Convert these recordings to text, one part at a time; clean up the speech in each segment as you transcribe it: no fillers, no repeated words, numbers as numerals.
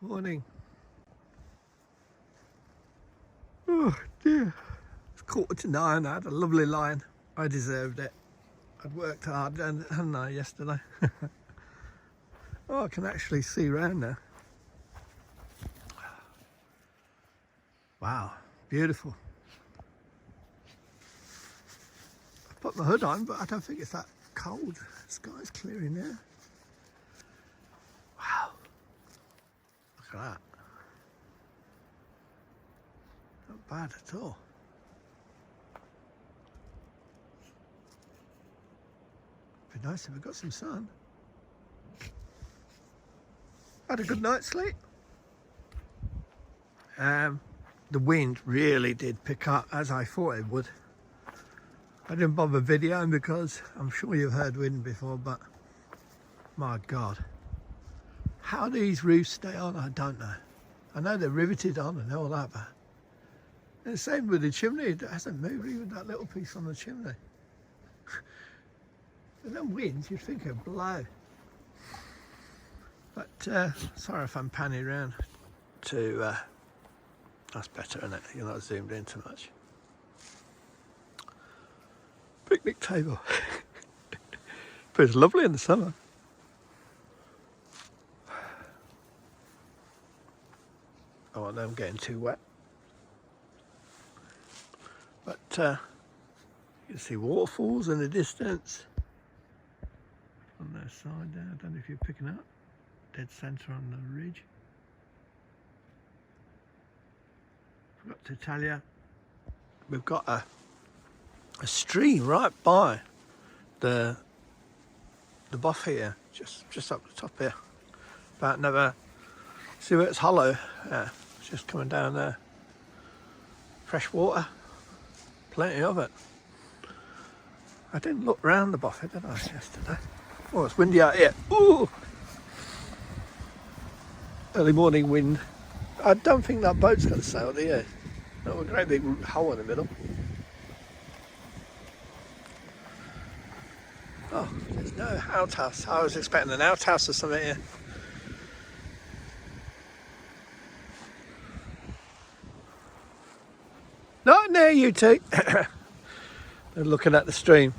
Morning. Oh dear. It's 8:45. I had a lovely line. I deserved it. I'd worked hard, hadn't I, yesterday? Oh, I can actually see round now. Wow, beautiful. I put my hood on, but I don't think it's that cold. The sky's clearing there. Wow. Look at that. Not bad at all. Be nice if we got some sun. Had a good night's sleep. The wind really did pick up as I thought it would. I didn't bother videoing because I'm sure you've heard wind before, but my God. How these roofs stay on, I don't know. I know they're riveted on and all that, but and the same with the chimney. It hasn't moved, even that little piece on the chimney. With them winds, you'd think it'd blow. But sorry if I'm panning around to that's better, isn't it? You're not zoomed in too much. Picnic table. But it's lovely in the summer. I want them getting too wet. But you can see waterfalls in the distance. On their side there, I don't know if you're picking up. Dead centre on the ridge. Forgot to tell you, we've got a stream right by the Bothy here, just up the top here. About another, see where it's hollow? Yeah, it's just coming down there. Fresh water, plenty of it. I didn't look round the Bothy, did I, yesterday? Oh, it's windy out here. Ooh! Early morning wind. I don't think that boat's going to sail, do you? No, a great big hole in the middle. Oh, there's no outhouse. I was expecting an outhouse or something here. Not near you two. They're looking at the stream.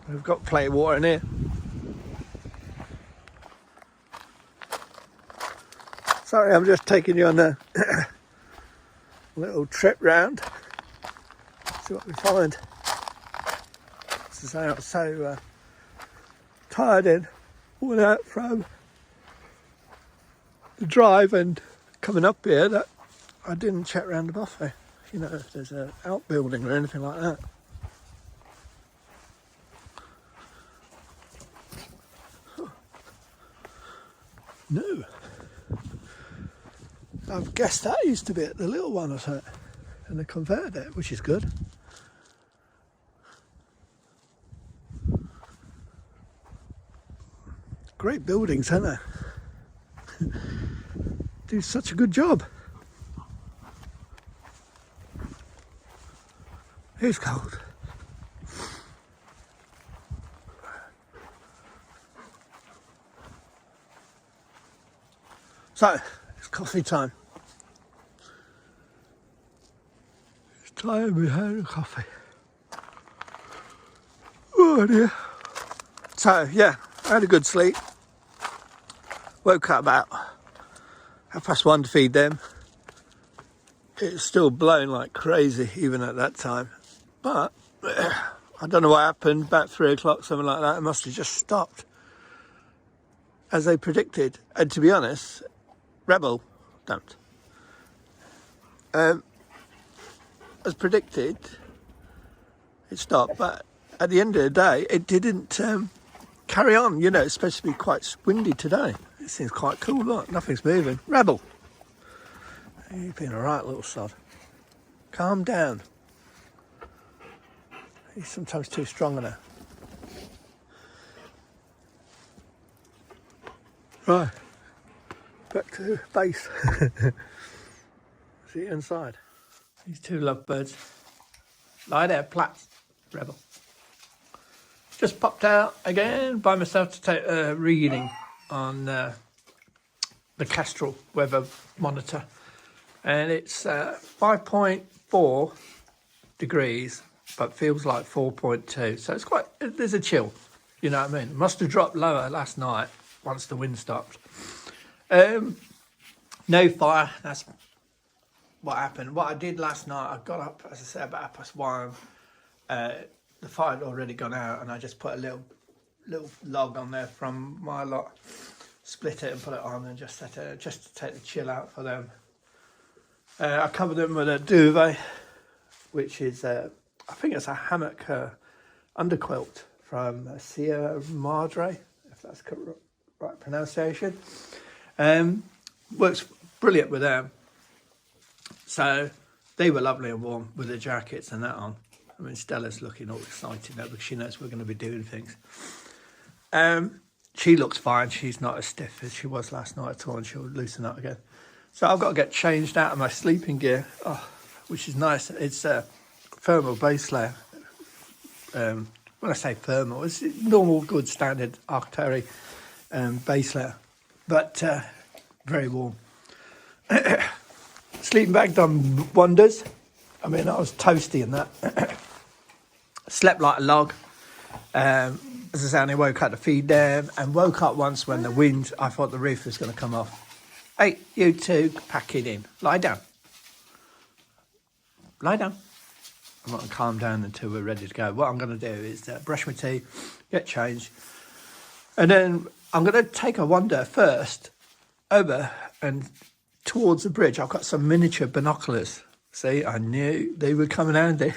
We've got plenty of water in here. Sorry, I'm just taking you on a little trip round. See what we find. I was so tired and worn out from the drive and coming up here that I didn't check around the Bothy. You know, if there's an outbuilding or anything like that. Huh. No. I've guessed that used to be at the little one or something, and they converted it, which is good. Great buildings, aren't they? Do such a good job. It's cold. So, it's coffee time. It's time we had a coffee. Oh dear. So, yeah, I had a good sleep. Woke up about 1:30 to feed them. It's still blowing like crazy even at that time. But I don't know what happened, about 3 o'clock, something like that. It must have just stopped. As they predicted. And to be honest, Rebel don't. As predicted, it stopped. But at the end of the day, it didn't carry on. You know, it's supposed to be quite windy today. It seems quite cool. Look, nothing's moving. Rebel. You've been a right little sod. Calm down. He's sometimes too strong now. Right. Back to base. See you inside. These two lovebirds. Lie there, plats. Rebel. Just popped out again by myself to take a reading on the Kestrel weather monitor, and it's 5.4 degrees, but feels like 4.2. So it's quite, there's a chill, you know what I mean? It must have dropped lower last night once the wind stopped. No fire, that's what happened. What I did last night, I got up, as I said, about 1:30. The fire had already gone out, and I just put a little log on there from my lot, split it and put it on, and just set it, just to take the chill out for them. I covered them with a duvet, which is I think it's a hammock underquilt from Sierra Madre, if that's the right pronunciation. Works brilliant with them. So they were lovely and warm with the jackets and that on. I mean, Stella's looking all excited now because she knows we're going to be doing things. She looks fine. She's not as stiff as she was last night at all, and she'll loosen up again. So I've got to get changed out of my sleeping gear, which is nice. It's a thermal base layer. When I say thermal, it's normal, good, standard Arcteri base layer, but very warm. Sleeping bag done wonders. I mean, I was toasty in that. Slept like a log. As I say, I only woke up to feed them, and woke up once when the wind, I thought the roof was going to come off. Hey, you two, pack it in. Lie down. Lie down. I'm not going to calm down until we're ready to go. What I'm going to do is brush my teeth, get changed, and then I'm going to take a wander first over and towards the bridge. I've got some miniature binoculars. See, I knew they were coming handy.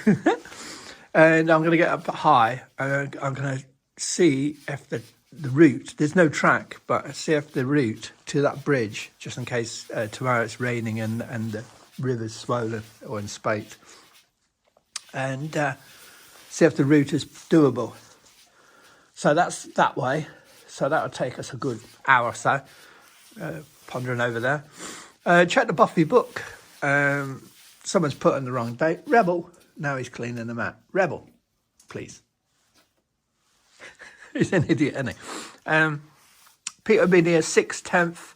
And I'm going to get up high, and I'm going to see if the route, there's no track, but see if the route to that bridge, just in case tomorrow it's raining and the river's swollen or in spate, and see if the route is doable. So that's that way. So that'll take us a good hour or so, pondering over there. Check the Bothy book. Someone's put in the wrong date. Rebel. Now he's cleaning them out. Rebel, please. He's an idiot, isn't he? Peter will be here 6th, 10th,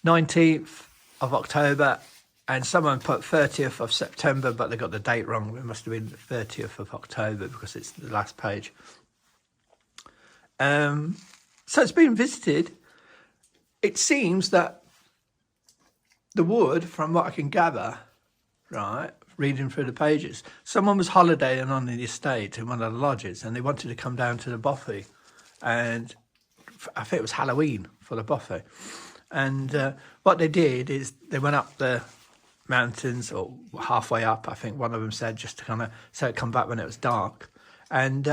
19th of October, and someone put 30th of September, but they got the date wrong. It must have been the 30th of October because it's the last page. So it's been visited. It seems that the wood, from what I can gather, right, reading through the pages, someone was holidaying on the estate in one of the lodges, and they wanted to come down to the Bothy, and I think it was Halloween for the Bothy. And what they did is they went up the mountains, or halfway up, I think one of them said, just to kind of so it come back when it was dark. And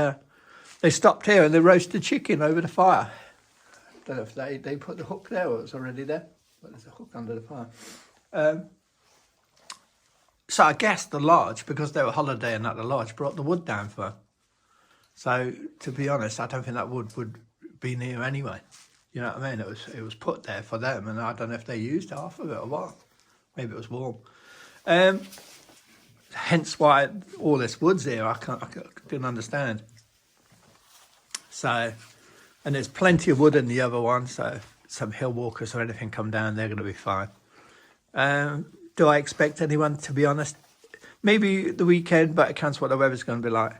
they stopped here and they roasted chicken over the fire. I don't know if they put the hook there or it was already there, but there's a hook under the fire. So I guess the lodge, because they were holidaying at the lodge, brought the wood down for them. So to be honest, I don't think that wood would be near anyway. You know what I mean? It was put there for them, and I don't know if they used half of it or what. Maybe it was warm. Hence why all this wood's here. I didn't understand. So, and there's plenty of wood in the other one. So if some hill walkers or anything come down, they're going to be fine. Do I expect anyone, to be honest? Maybe the weekend, but it counts what the weather's going to be like.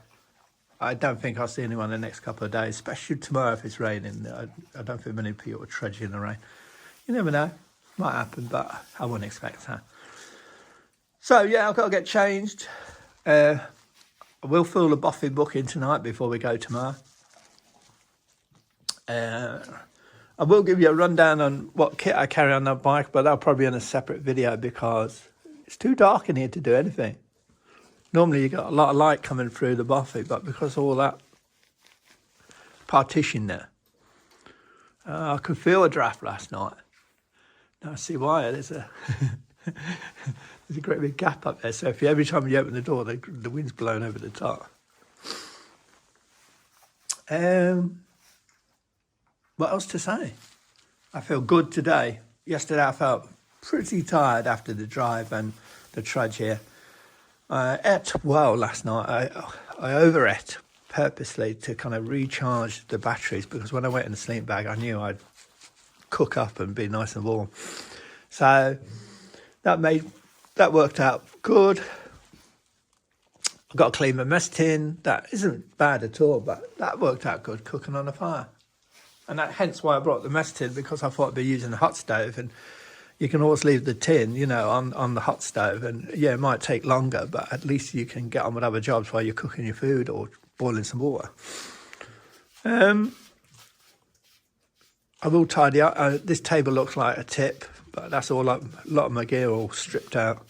I don't think I'll see anyone the next couple of days, especially tomorrow if it's raining. I don't think many people will trudge in the rain. You never know. Might happen, but I wouldn't expect that. So, yeah, I've got to get changed. I will fill the Bothy book in tonight before we go tomorrow. I will give you a rundown on what kit I carry on that bike, but that'll probably be in a separate video because it's too dark in here to do anything. Normally you got a lot of light coming through the Bothy, but because of all that partition there, I could feel a draft last night. Now I see why. There's a there's a great big gap up there. So every time you open the door, the wind's blowing over the top. What else to say? I feel good today. Yesterday I felt pretty tired after the drive and the trudge here. I ate well last night. I over-ate purposely to kind of recharge the batteries, because when I went in the sleep bag, I knew I'd cook up and be nice and warm. So that worked out good. I've got to clean my mess tin. That isn't bad at all, but that worked out good, cooking on a fire. And that hence why I brought the mess tin, because I thought I'd be using a hot stove, and you can always leave the tin, you know, on the hot stove. And yeah, it might take longer, but at least you can get on with other jobs while you're cooking your food or boiling some water. I will tidy up. This table looks like a tip, but that's all a lot of my gear all stripped out.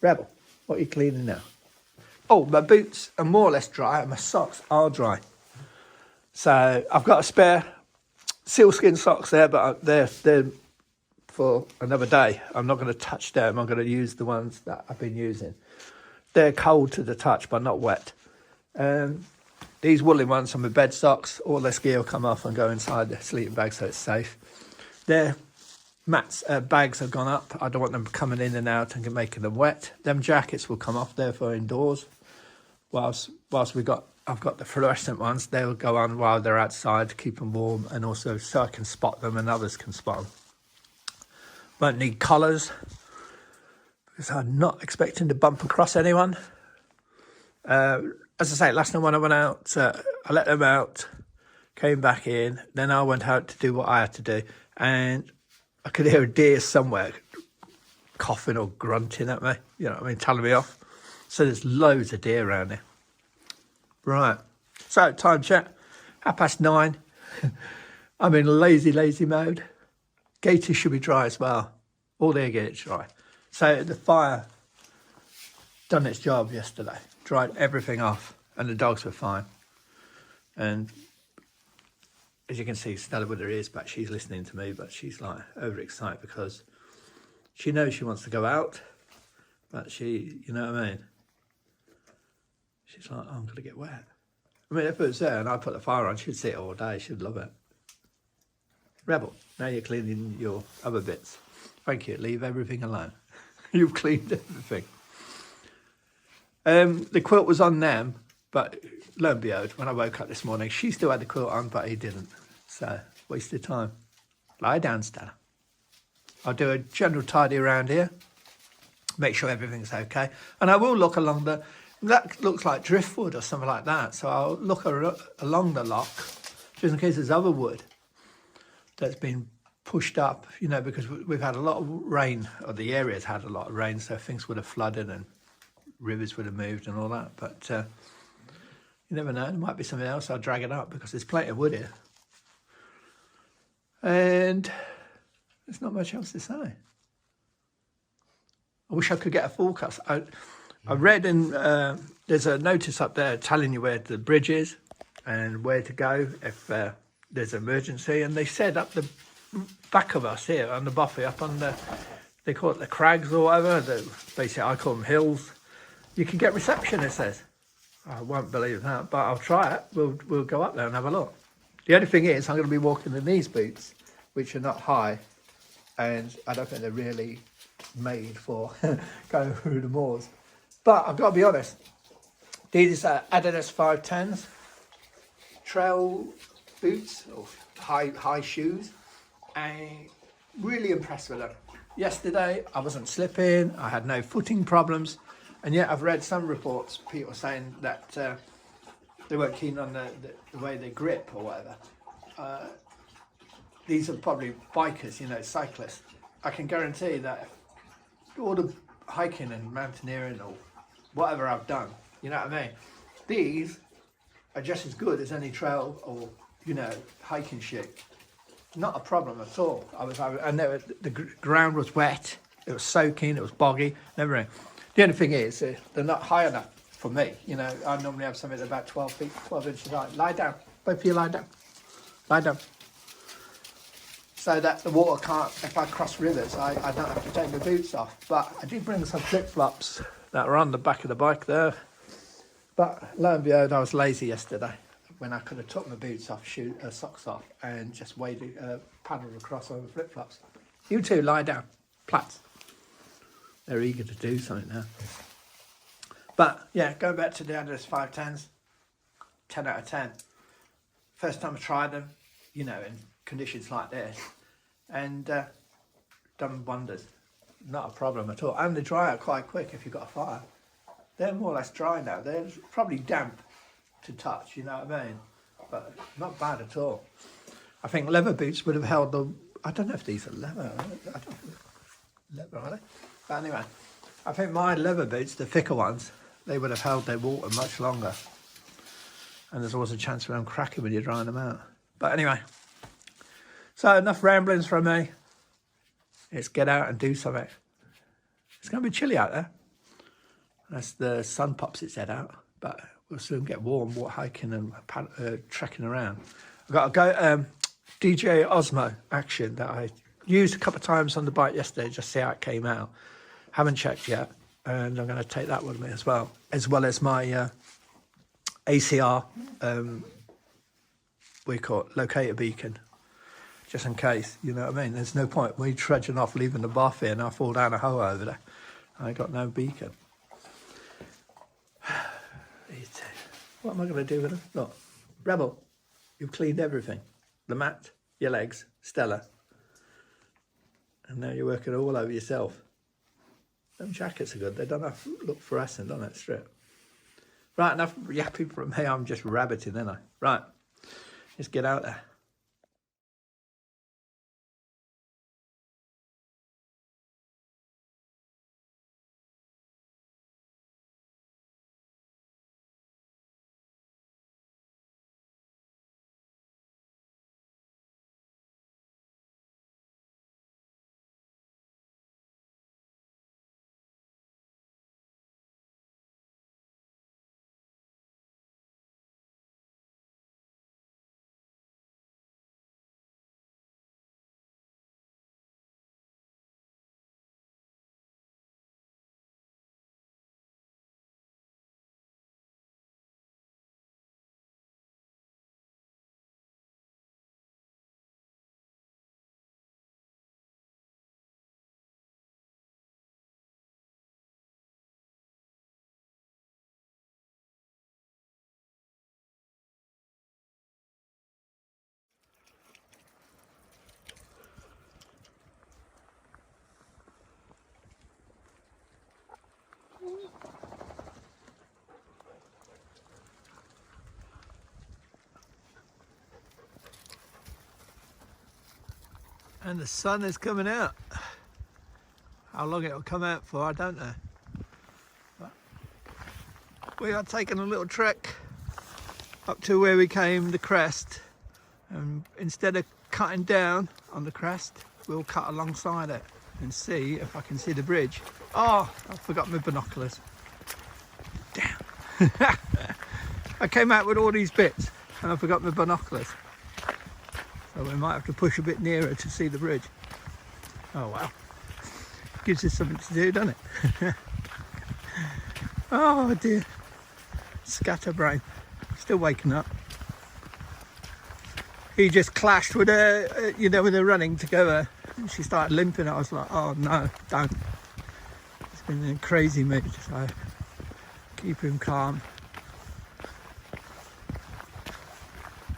Rebel, what are you cleaning now? Oh, my boots are more or less dry and my socks are dry. So I've got a spare sealskin socks there, but they're for another day. I'm not going to touch them. I'm going to use the ones that I've been using. They're cold to the touch, but not wet. These woolly ones are my bed socks. All this gear will come off and go inside the sleeping bag, so it's safe. Their bags have gone up. I don't want them coming in and out and making them wet. Them jackets will come off there for indoors. Whilst I've got the fluorescent ones, they'll go on while they're outside to keep them warm, and also so I can spot them and others can spot them. Won't need collars because I'm not expecting to bump across anyone. As I say, last night when I went out, I let them out, came back in, then I went out to do what I had to do, and I could hear a deer somewhere coughing or grunting at me, you know what I mean, telling me off. So there's loads of deer around here. Right, so time check, 9:30. I'm in lazy mode. Gators should be dry as well. All their gates dry. So the fire done its job yesterday. Dried everything off, and the dogs were fine. And as you can see, Stella with her ears back, she's listening to me, but she's like overexcited because she knows she wants to go out, but she, you know what I mean? She's like, oh, I'm going to get wet. I mean, if it was there and I put the fire on, she'd sit all day. She'd love it. Rebel, now you're cleaning your other bits. Thank you. Leave everything alone. You've cleaned everything. The quilt was on them, but lo and behold, when I woke up this morning, she still had the quilt on, but he didn't. So, wasted time. Lie down, Stella. I'll do a general tidy around here, make sure everything's okay. And I will look along that looks like driftwood or something like that. So I'll look along the lock, just in case there's other wood that's been pushed up, you know, because we've had a lot of rain, or the area's had a lot of rain, so things would have flooded and rivers would have moved and all that. But you never know, there might be something else. I'll drag it up because there's plenty of wood here. And there's not much else to say. I wish I could get a forecast. I read in, there's a notice up there telling you where the bridge is and where to go if there's an emergency. And they said up the back of us here on the Bothy, up on the, they call it the crags or whatever, basically I call them hills, you can get reception, it says. I won't believe that, but I'll try it. We'll go up there and have a look. The only thing is, I'm going to be walking in these boots, which are not high, and I don't think they're really made for going through the moors. But I've got to be honest, these are Adidas 510s, trail boots, or high shoes, and really impressed with them. Yesterday, I wasn't slipping, I had no footing problems, and yet I've read some reports, people saying that they weren't keen on the way they grip or whatever. These are probably bikers, you know, cyclists. I can guarantee that all the hiking and mountaineering or whatever I've done, you know what I mean? These are just as good as any trail or, you know, hiking shoe. Not a problem at all. The ground was wet, it was soaking, it was boggy, and everything. The only thing is, they're not high enough for me. You know, I normally have something about 12 inches high. Lie down, both of you lie down. Lie down. So that the water can't, if I cross rivers, I don't have to take my boots off. But I did bring some flip-flops that are on the back of the bike there. But lo and behold, I was lazy yesterday when I could have took my boots off, socks off, and just paddled across over flip-flops. You two, lie down. Plats. They're eager to do something now. But yeah, going back to the Adidas 510s, 10 out of 10. First time I tried them, you know, in conditions like this, and done wonders. Not a problem at all. And they dry out quite quick if you've got a fire. They're more or less dry now. They're probably damp to touch, you know what I mean? But not bad at all. I think leather boots would have held the... I don't know if these are leather. I don't leather, are they? But anyway, I think my leather boots, the thicker ones, they would have held their water much longer. And there's always a chance of them cracking when you're drying them out. But anyway, so enough ramblings from me. Let's get out and do something. It's going to be chilly out there. As the sun pops its head out. But we'll soon get warm, hiking and trekking around. I've got to go DJ Osmo Action that I used a couple of times on the bike yesterday, just see how it came out. Haven't checked yet. And I'm going to take that with me as well as my ACR, we call it locator beacon, just in case, you know what I mean? There's no point me trudging off, leaving the Bothy and I fall down a hole over there. I got no beacon. What am I going to do with them? Look, Rebel, you've cleaned everything. The mat, your legs, Stella. And now you're working all over yourself. Them jackets are good. They don't have look fluorescent on that strip. Right, enough yapping from me. I'm just rabbiting, ain't I? Right, let's get out there. And the sun is coming out. How long it'll come out for, I don't know. But we are taking a little trek up to where we came, the crest. And instead of cutting down on the crest, we'll cut alongside it and see if I can see the bridge. Oh, I forgot my binoculars. Damn. I came out with all these bits and I forgot my binoculars. So we might have to push a bit nearer to see the bridge. Oh well. Gives us something to do, doesn't it? Oh dear. Scatterbrain. Still waking up. He just clashed with her, you know, when they're running together. And she started limping. I was like, oh no, don't. It's been a crazy mood, so keep him calm.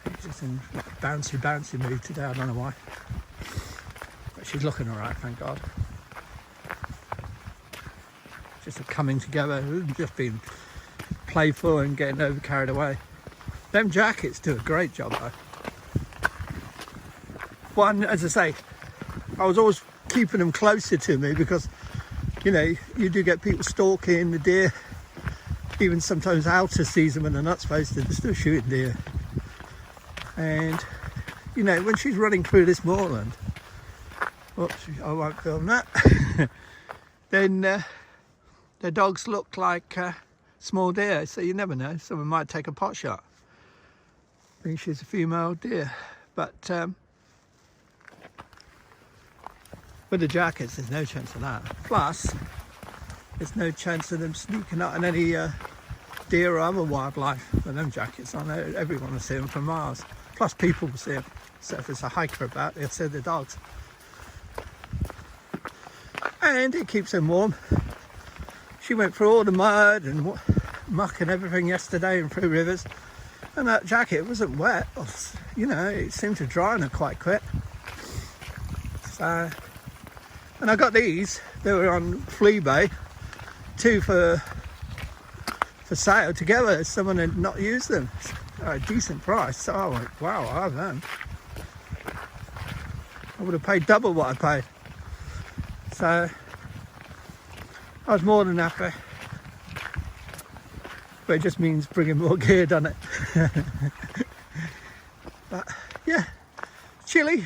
He's just in like a bouncy mood today, I don't know why. But she's looking alright, thank God. Just a coming together, just being playful and getting over carried away. Them jackets do a great job though. One, as I say, I was always keeping them closer to me because, you know, you do get people stalking the deer, even sometimes out of season when they're not supposed to, they're still shooting deer. And, you know, when she's running through this moorland, oops, I won't film that, then the dogs look like small deer, so you never know, someone might take a pot shot. I think she's a female deer, but with the jackets, there's no chance of that. Plus, there's no chance of them sneaking out on any deer or other wildlife with them jackets on. Everyone will see them from miles. Plus, people will see them. So if there's a hiker about, they'll see the dogs. And it keeps them warm. She went through all the mud and muck and everything yesterday and through rivers. And that jacket wasn't wet. You know, it seemed to dry on her quite quick. So, and I got these. They were on Fleabay, 2 for sale together. Someone had not used them at a decent price. So I went, wow, I have them. I would have paid double what I paid. So I was more than happy. But it just means bringing more gear, doesn't it? But yeah, chilly.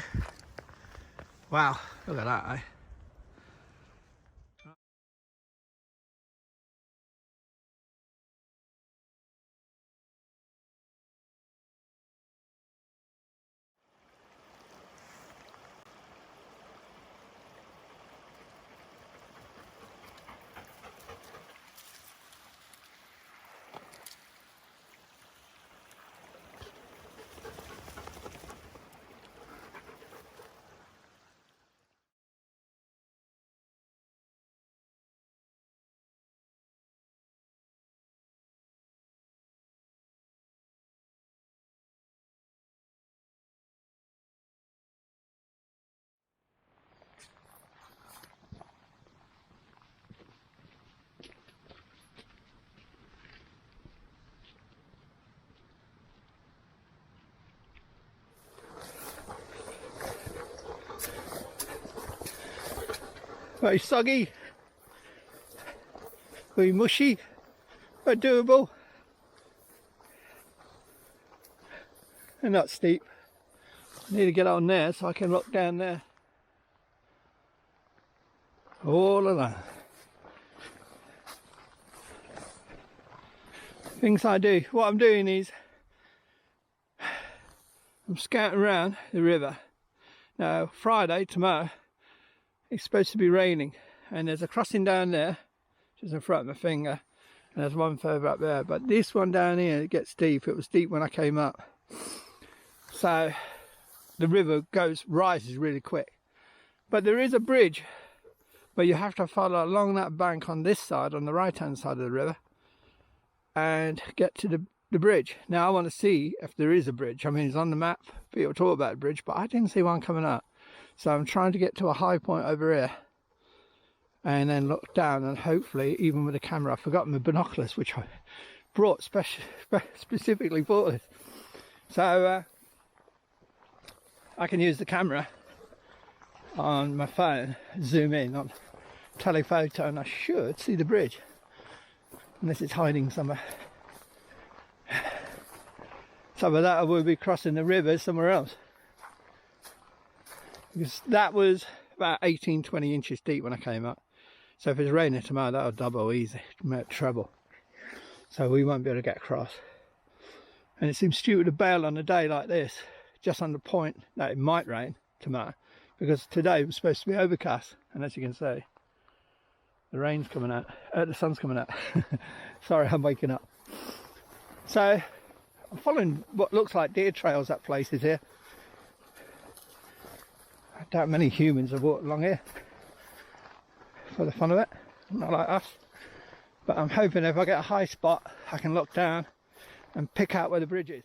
Wow, look at that, eh? Very soggy, very mushy, but doable, and not steep. I need to get on there so I can look down there. All of that. Things I do. What I'm doing is I'm scouting around the river. Now Friday, tomorrow, it's supposed to be raining, and there's a crossing down there just in front of my finger, and there's one further up there, but this one down here, it gets deep. It was deep when I came up, so the river rises really quick. But there is a bridge where you have to follow along that bank on this side, on the right hand side of the river, and get to the bridge. Now I want to see if there is a bridge. I mean, it's on the map, people talk about a bridge, but I didn't see one coming up. So I'm trying to get to a high point over here and then look down, and hopefully, even with the camera, I've forgotten my binoculars, which I brought specifically for this. So I can use the camera on my phone, zoom in on telephoto, and I should see the bridge, unless it's hiding somewhere. Some of that I will be crossing the river somewhere else, because that was about 18-20 inches deep when I came up. So if it's raining tomorrow, that'll double easy, treble. So we won't be able to get across. And it seems stupid to bail on a day like this, just on the point that it might rain tomorrow, because today was supposed to be overcast, and as you can see, the rain's coming out, the sun's coming out. Sorry, I'm waking up. So I'm following what looks like deer trails at places here. I doubt many humans have walked along here for the fun of it, not like us. But I'm hoping if I get a high spot, I can look down and pick out where the bridge is.